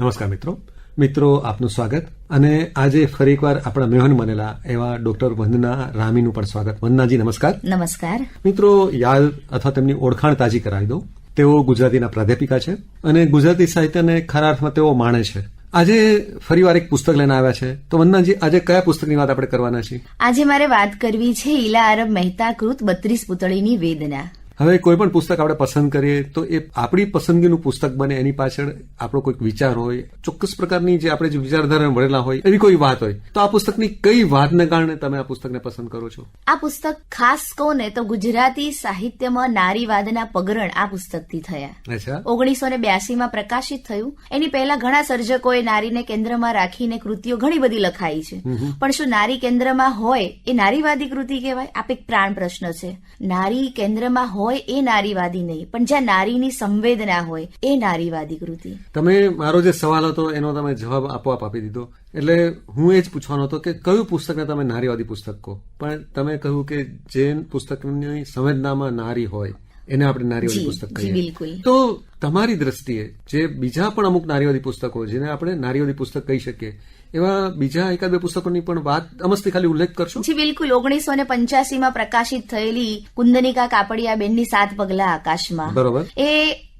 નમસ્કાર મિત્રો આપનું સ્વાગત. અને આજે ફરી એકવાર આપણા મહેમાન બનેલા એવા ડોક્ટર વંદના રામીનું પણ સ્વાગત. વંદનાજી નમસ્કાર. નમસ્કાર મિત્રો, યાદ અથવા તેમની ઓળખાણ તાજી કરાવી દઉં. તેઓ ગુજરાતીના પ્રાધ્યાપિકા છે અને ગુજરાતી સાહિત્યને ખરા અર્થમાં તેઓ માણે છે. આજે ફરીવાર એક પુસ્તક લઈને આવ્યા છે. તો વંદનાજી, આજે કયા પુસ્તકની વાત આપણે કરવાના છીએ? આજે મારે વાત કરવી છે ઈલા અરબ મહેતા કૃત 32 પૂતળીની વેદના. હવે કોઈ પણ પુસ્તક આપણે પસંદ કરીએ તો એ આપણી પસંદગીનું પુસ્તક બને, એની પાછળ આપણો કોઈક વિચાર હોય, ચોક્કસ પ્રકારની જે આપણે જે વિચારધારા વળેલા હોય એવી કોઈ વાત હોય. તો આ પુસ્તકની કઈ વાતને કારણે તમે આ પુસ્તકને પસંદ કરો છો? આ પુસ્તક ખાસ કહું ને તો ગુજરાતી સાહિત્યમાં નારીવાદના પગરણ આ પુસ્તકથી થયા. 1982માં પ્રકાશિત થયું. એની પહેલા ઘણા સર્જકોએ નારીને કેન્દ્રમાં રાખીને કૃતિઓ ઘણી બધી લખાઈ છે. પણ શું નારી કેન્દ્રમાં હોય એ નારીવાદી કૃતિ કહેવાય? આ એક પ્રાણ પ્રશ્ન છે. નારી કેન્દ્રમાં હોય એ નારીવાદી નહીં, પણ જ્યાં નારીની સંવેદના હોય એ નારીવાદી કૃતિ. તમે મારો જે સવાલ હતો એનો તમે જવાબ આપોઆપ આપી દીધો. એટલે હું એ જ પૂછવાનો હતો કે કયું પુસ્તકને તમે નારીવાદી પુસ્તક કહો, પણ તમે કહ્યું કે જે પુસ્તકની સંવેદનામાં નારી હોય એને આપણે નારીવાદી પુસ્તક કહીએ. બિલકુલ. તો તમારી દ્રષ્ટિએ જે બીજા પણ અમુક નારીવાદી પુસ્તકો જેને આપણે નારીવાદી પુસ્તક કહી શકીએ, એવા બીજા એકાદ બે પુસ્તકોની પણ વાત અમસ્તી ખાલી ઉલ્લેખ કરશો? જી બિલકુલ. 1985માં પ્રકાશિત થયેલી કુંદનિકા કાપડિયા બેનની 7 પગલા આકાશમાં, બરોબર, એ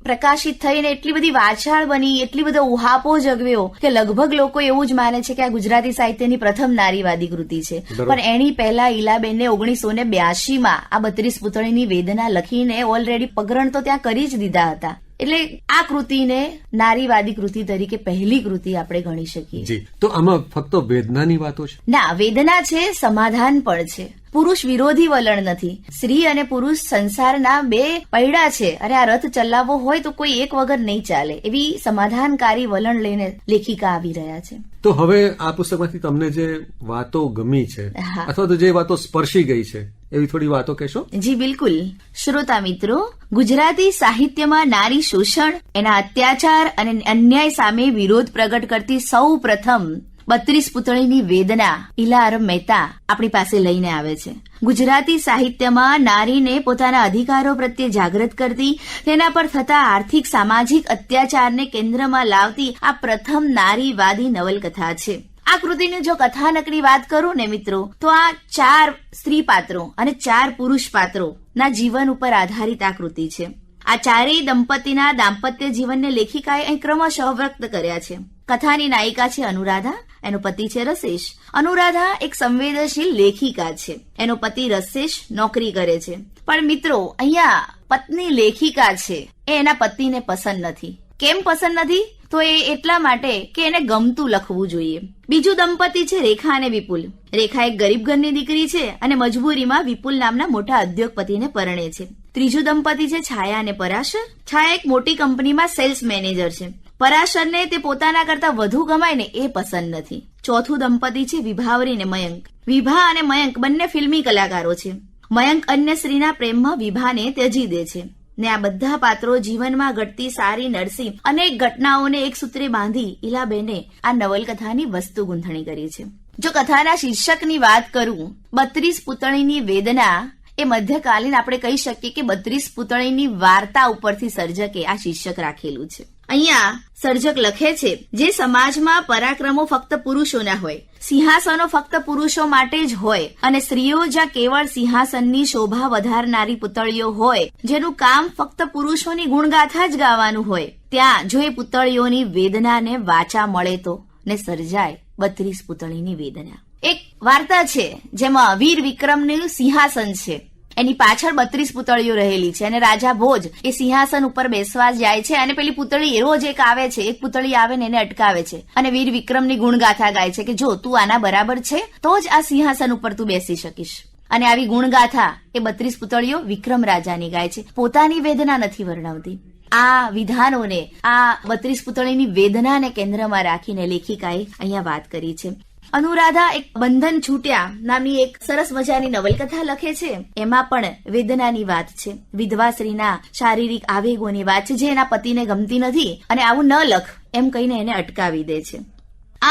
પ્રકાશિત થઈને એટલી બધી વાચાળ બની, એટલી બધો ઉહાપો જગવ્યો કે લગભગ લોકો એવું જ માને છે કે આ ગુજરાતી સાહિત્યની પ્રથમ નારીવાદી કૃતિ છે. પણ એની પહેલા ઈલાબેને 1982માં આ 32 પૂતળીની વેદના લખીને ઓલરેડી પગરણ તો ત્યાં કરી જ દીધા હતા. એટલે આ કૃતિને નારીવાદી કૃતિ તરીકે પહેલી કૃતિ આપણે ગણી શકીએ. જી. તો આમાં ફક્ત વેદનાની વાતો છે? ના, વેદના છે, સમાધાન પણ છે. પુરુષ વિરોધી વલણ નથી. સ્ત્રી અને પુરુષ સંસારના બે પૈડા છે અને આ રથ ચલાવવો હોય તો કોઈ એક વગર નહીં ચાલે, એવી સમાધાનકારી વલણ લઈને લેખિકા આવી રહ્યા છે. તો હવે આ પુસ્તકમાંથી તમને જે વાતો ગમી છે અથવા તો જે વાતો સ્પર્શી ગઈ છે એવી થોડી વાતો કહેશો? જી બિલકુલ. શ્રોતા મિત્રો, ગુજરાતી સાહિત્યમાં નારી શોષણ, એના અત્યાચાર અને અન્યાય સામે વિરોધ પ્રગટ કરતી સૌ પ્રથમ 32 પૂતળીની વેદના ઈલા અરબ મહેતા આપણી પાસે લઈને આવે છે. ગુજરાતી સાહિત્યમાં નારીને પોતાના અધિકારો પ્રત્યે જાગૃત કરતી, તેના પર થતા આર્થિક સામાજિક અત્યાચારને કેન્દ્રમાં લાવતી આ પ્રથમ નારીવાદી નવલકથા છે. આ કૃતિની જો કથાનકની વાત કરું ને મિત્રો, તો આ 4 સ્ત્રી પાત્રો અને 4 પુરુષ પાત્રો ના જીવન ઉપર આધારિત આ કૃતિ છે. આ ચારેય દંપતીના દાંપત્ય જીવનને લેખિકાએ અહીં ક્રમશઃ વ્યક્ત કર્યા છે. કથાની નાયિકા છે અનુરાધા, એનો પતિ છે રસેશ. અનુરાધા એક સંવેદનશીલ લેખિકા છે, એનો પતિ રસેશ નોકરી કરે છે. પણ મિત્રો, અહીંયા પત્ની લેખિકા છે એ એના પતિને પસંદ નથી. કેમ પસંદ નથી? તો એ એટલા માટે કે એને ગમતું લખવું જોઈએ. બીજું દંપતિ છે રેખા અને વિપુલ. રેખા એક ગરીબ ઘરની દીકરી છે અને મજબૂરીમાં વિપુલ નામના મોટા ઉદ્યોગપતિને પરણે છે. ત્રીજું દંપતિ છે છાયા અને પરાશર. છાયા એક મોટી કંપનીમાં સેલ્સ મેનેજર છે. પરાશરને તે પોતાના કરતા વધુ કમાય ને એ પસંદ નથી. ચોથું દંપતિ છે વિભાવરી અને મયંક. વિભા અને મયંક બંને ફિલ્મી કલાકારો છે. મયંક અન્ય સ્ત્રીના પ્રેમમાં વિભાને ત્યજી દે છે ને આ બધા પાત્રો જીવનમાં ઘટતી સારી નરસી અનેક ઘટનાઓને એક સૂત્રે બાંધી ઈલાબેને આ નવલકથાની વસ્તુ ગૂંથણી કરી છે. જો કથાના શીર્ષકની વાત કરું, 32 પૂતળીની વેદના એ મધ્યકાલીન આપણે કહી શકીએ કે 32 પૂતળીની વાર્તા ઉપરથી સર્જકે આ શીર્ષક રાખેલું છે. અહીંયા સર્જક લખે છે, જે સમાજમાં પરાક્રમો ફક્ત પુરુષોના હોય, સિંહાસનો ફક્ત પુરુષો માટે જ હોય અને સ્ત્રીઓ જ્યાં કેવળ સિંહાસનની શોભા વધારનારી પૂતળીઓ હોય, જેનું કામ ફક્ત પુરુષોની ગુણગાથા જ ગાવાનું હોય, ત્યાં જો એ પૂતળીઓની વેદનાને વાચા મળે તો ને સર્જાય 32 પૂતળીની વેદના. એક વાર્તા છે જેમાં વીર વિક્રમનું સિંહાસન છે, એની પાછળ 32 પૂતળીઓ રહેલી છે અને રાજા ભોજ એ સિંહાસન ઉપર બેસવા જાય છે અને પેલી પૂતળી રોજ એક આવે છે, એક પૂતળી આવે ને એને અટકાવે છે અને વીર વિક્રમની ગુણગાથા ગાય છે કે જો તું આના બરાબર છે તો જ આ સિંહાસન ઉપર તું બેસી શકીશ. અને આવી ગુણગાથા એ 32 પૂતળીઓ વિક્રમ રાજાની ગાય છે, પોતાની વેદના નથી વર્ણવતી. આ વિધાનોને, આ 32 પૂતળીની વેદનાને કેન્દ્રમાં રાખીને લેખિકાએ અહીંયા વાત કરી છે. અનુરાધા એક બંધન છૂટ્યા નામની એક સરસ મજાની નવલકથા લખે છે. એમાં પણ વેદનાની વાત છે, વિધવા સ્ત્રીના શારીરિક આવેગોની વાત છે જે એના પતિને ગમતી નથી અને આવું ન લખ એમ કહીને એને અટકાવી દે છે.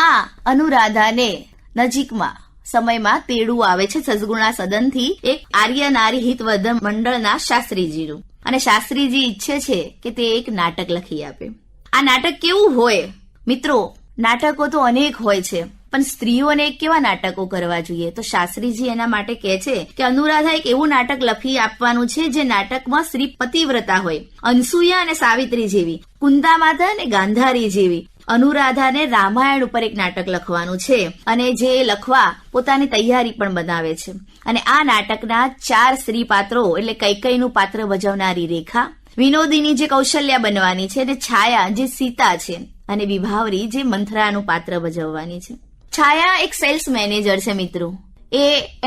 આ અનુરાધાને નજીકમાં સમયમાં તેડું આવે છે સદગુણા સદનથી એક આર્ય નારી હિતવર્ધન મંડળના શાસ્ત્રીજીનું, અને શાસ્ત્રીજી ઈચ્છે છે કે તે એક નાટક લખી આપે. આ નાટક કેવું હોય મિત્રો, નાટકો તો અનેક હોય છે, પણ સ્ત્રીઓને કેવા નાટકો કરવા જોઈએ? તો શાસ્ત્રીજી એના માટે કહે છે કે અનુરાધા એક એવું નાટક લખી આપવાનું છે જે નાટકમાં સ્ત્રી પતિવ્રતા હોય, અનસુયા અને સાવિત્રી જેવી, કુંતા માતા અને ગાંધારી જેવી. અનુરાધાને રામાયણ ઉપર એક નાટક લખવાનું છે અને જે લખવા પોતાની તૈયારી પણ બનાવે છે. અને આ નાટકના 4 સ્ત્રી પાત્રો એટલે કૈકેયીનું પાત્ર ભજવનારી રેખા, વિનોદિની જે કૌશલ્યા બનવાની છે, અને છાયા જે સીતા છે, અને વિભાવરી જે મંથરાનું પાત્ર ભજવવાની છે. છાયા એક સેલ્સ મેનેજર છે મિત્રો.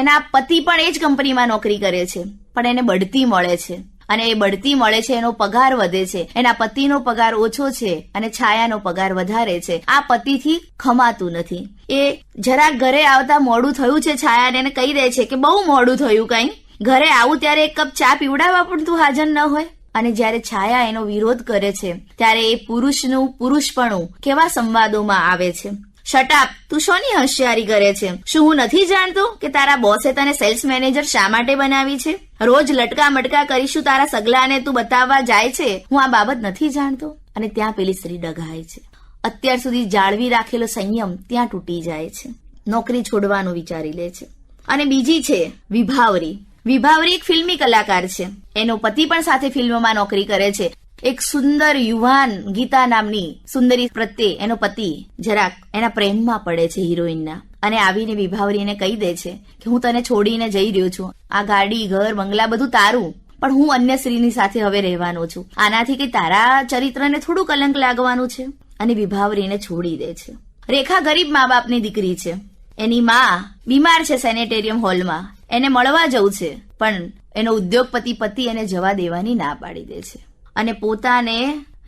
એના પતિ પણ એ જ કંપનીમાં નોકરી કરે છે, પણ એને બઢતી મળે છે અને એ બઢતી મળે છે, એનો પગાર વધે છે. એના પતિનો પગાર ઓછો છે અને છાયાનો પગાર વધારે છે. આ પતિથી ખમાતું નથી. એ જરાક ઘરે આવતા મોડું થયું છે છાયાને, એને કહી દે છે કે બહુ મોડું થયું, કઈ ઘરે આવું ત્યારે એક કપ ચા પીવડાવવા પણ તું હાજર ન હોય. અને જ્યારે છાયા એનો વિરોધ કરે છે ત્યારે એ પુરુષનું પુરુષપણું કેવા સંવાદોમાં આવે છે. શટાપ, તું શોની હોશિયારી કરે છે? શું હું નથી જાણતો કે તારા બોસે તને સેલ્સ મેનેજર શા માટે બનાવી છે? રોજ લટકા મટકા કરીશું તારા સગલાને તું બતાવવા જાય છે, હું આ બાબત નથી જાણતો? અને ત્યાં પેલી સ્ત્રી ડઘાય છે. અત્યાર સુધી જાળવી રાખેલો સંયમ ત્યાં તૂટી જાય છે. નોકરી છોડવાનું વિચારી લે છે. અને બીજી છે વિભાવરી. વિભાવરી એક ફિલ્મી કલાકાર છે. એનો પતિ પણ સાથે ફિલ્મોમાં નોકરી કરે છે. એક સુંદર યુવાન ગીતા નામની સુંદરી પ્રત્યે એનો પતિ જરાક એના પ્રેમમાં પડે છે હિરોઈનના. અને આવીને વિભાવરી એને કહી દે છે કે હું તને છોડીને જઈ રહ્યો છું, આ ગાડી ઘર બંગલા બધું તારું, પણ હું અન્ય સ્ત્રીની સાથે હવે રહેવાનો છું. આનાથી કે તારા ચરિત્રને થોડું કલંક લાગવાનું છે. અને વિભાવરીને છોડી દે છે. રેખા ગરીબ મા બાપની દીકરી છે. એની માં બીમાર છે સેનેટેરિયમ હોલમાં, એને મળવા જવું છે, પણ એનો ઉદ્યોગપતિ પતિ એને જવા દેવાની ના પાડી દે છે. અને પોતાને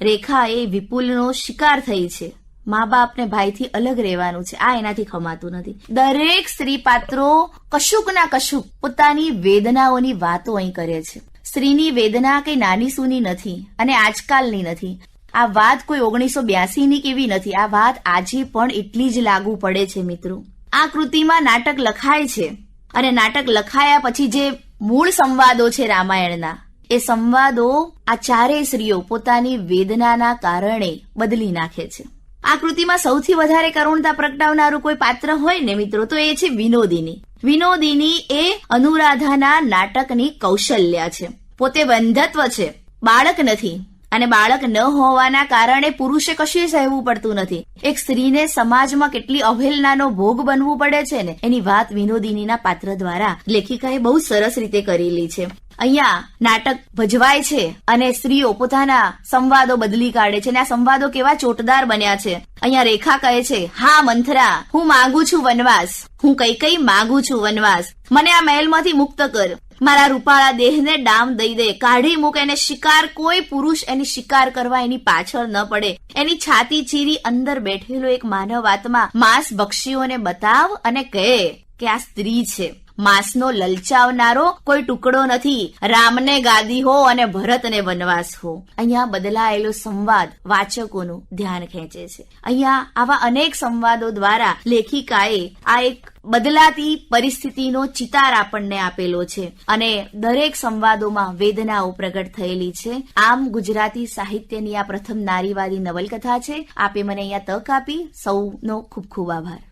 રેખા એ વિપુલનો શિકાર થઈ છે, મા બાપ ને ભાઈથી અલગ રહેવાનું છે, આ એનાથી ખમાતું નથી. દરેક સ્ત્રી પાત્રો કશુંક ના કશુંક પોતાની વેદનાઓની વાતો અહીં કરે છે. સ્ત્રીની વેદના કઈ નાની સૂની નથી અને આજકાલની નથી. આ વાત કોઈ 1982ની કેવી નથી. આ વાત આજે પણ એટલી જ લાગુ પડે છે મિત્રો. આ કૃતિમાં નાટક લખાય છે અને નાટક લખાયા પછી જે મૂળ સંવાદો છે રામાયણના, એ સંવાદો આ ચારેય સ્ત્રીઓ પોતાની વેદનાના કારણે બદલી નાખે છે. આ કૃતિમાં સૌથી વધારે કરુણતા પ્રગટાવનારું કોઈ પાત્ર હોય ને મિત્રો, તો એ છે વિનોદિની. વિનોદિની એ અનુરાધાના નાટકની કૌશલ્યા છે. પોતે વંધ્યત્વ છે, બાળક નથી, અને બાળક ન હોવાના કારણે પુરુષે કશું સહેવું પડતું નથી. એક સ્ત્રીને સમાજમાં કેટલી અવહેલનાનો ભોગ બનવું પડે છે ને, એની વાત વિનોદિનીના પાત્ર દ્વારા લેખિકાએ બહુ સરસ રીતે કરેલી છે. અહીંયા નાટક ભજવાય છે અને સ્ત્રીઓ પોતાના સંવાદો બદલી કાઢે છે, અને આ સંવાદો કેવા ચોટદાર બન્યા છે. અહીંયા રેખા કહે છે, હા મંથરા, હું માંગુ છું વનવાસ, હું કઈ માંગુ છું વનવાસ, મને આ મહેલમાંથી મુક્ત કર, મારા રૂપાળા દેહને ડામ દઈ દે, કાઢી મૂક એને. શિકાર કોઈ પુરુષ એની શિકાર કરવા એની પાછળ ન પડે. એની છાતી ચીરી અંદર બેઠેલો એક માનવ આત્મા માંસ ભક્ષીઓને બતાવ અને કહે કે આ સ્ત્રી છે. માંસનો લલચાવનારો કોઈ ટુકડો નથી. રામને ગાદી હો અને ભરતને વનવાસ હો. અહીંયા બદલાયેલો સંવાદ વાચકોનું ધ્યાન ખેંચે છે. અહીંયા આવા અનેક સંવાદો દ્વારા લેખિકાએ આ એક બદલાતી પરિસ્થિતિનો ચિતાર આપણને આપેલો છે અને દરેક સંવાદોમાં વેદનાઓ પ્રગટ થયેલી છે. આમ ગુજરાતી સાહિત્યની આ પ્રથમ નારીવાદી નવલકથા છે. આપે મને અહીંયા તક આપી, સૌનો ખૂબ ખૂબ આભાર.